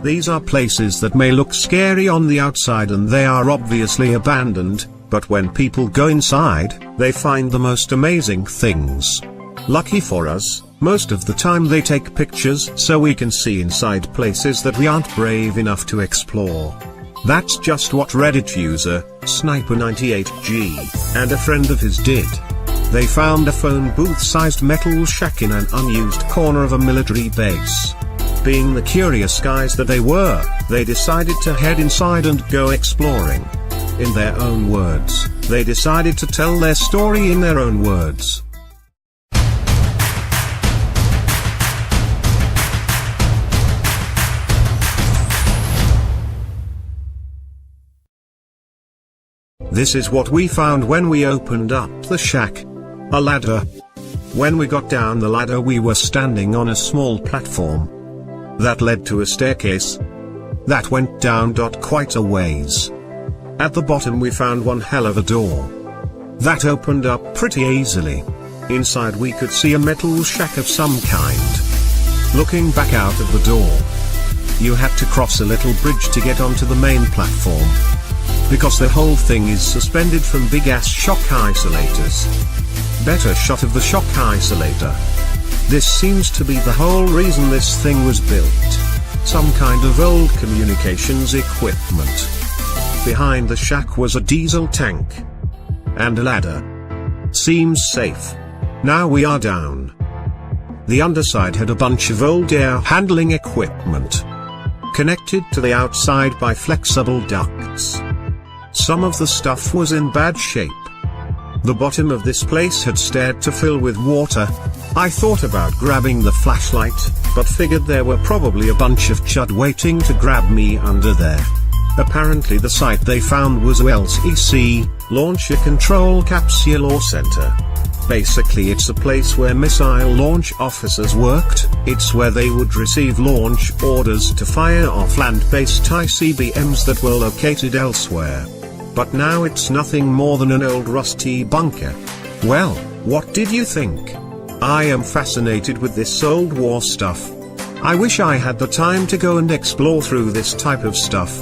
These are places that may look scary on the outside and they are obviously abandoned, but when people go inside, they find the most amazing things. Lucky for us, most of the time they take pictures so we can see inside places that we aren't brave enough to explore. That's just what Reddit user, Sniper98G, and a friend of his did. They found a phone booth-sized metal shack in an unused corner of a military base. Being the curious guys that they were, they decided to head inside and go exploring. In their own words, they decided to tell their story in their own words. This is what we found when we opened up the shack. A ladder. When we got down the ladder we were standing on a small platform that led to a staircase that went down quite a ways. At the bottom we found one hell of a door that opened up pretty easily. Inside we could see a metal shack of some kind. Looking back out of the door, you had to cross a little bridge to get onto the main platform, because the whole thing is suspended from big ass shock isolators. Better shot of the shock isolator. This seems to be the whole reason this thing was built. Some kind of old communications equipment. Behind the shack was a diesel tank and a ladder. Seems safe. Now we are down. The underside had a bunch of old air handling equipment connected to the outside by flexible ducts. Some of the stuff was in bad shape. The bottom of this place had started to fill with water. I thought about grabbing the flashlight, but figured there were probably a bunch of chud waiting to grab me under there. Apparently the site they found was LCC, Launcher Control Capsule Center. Basically it's a place where missile launch officers worked. It's where they would receive launch orders to fire off land-based ICBMs that were located elsewhere. But now it's nothing more than an old rusty bunker. Well, what did you think? I am fascinated with this old war stuff. I wish I had the time to go and explore through this type of stuff.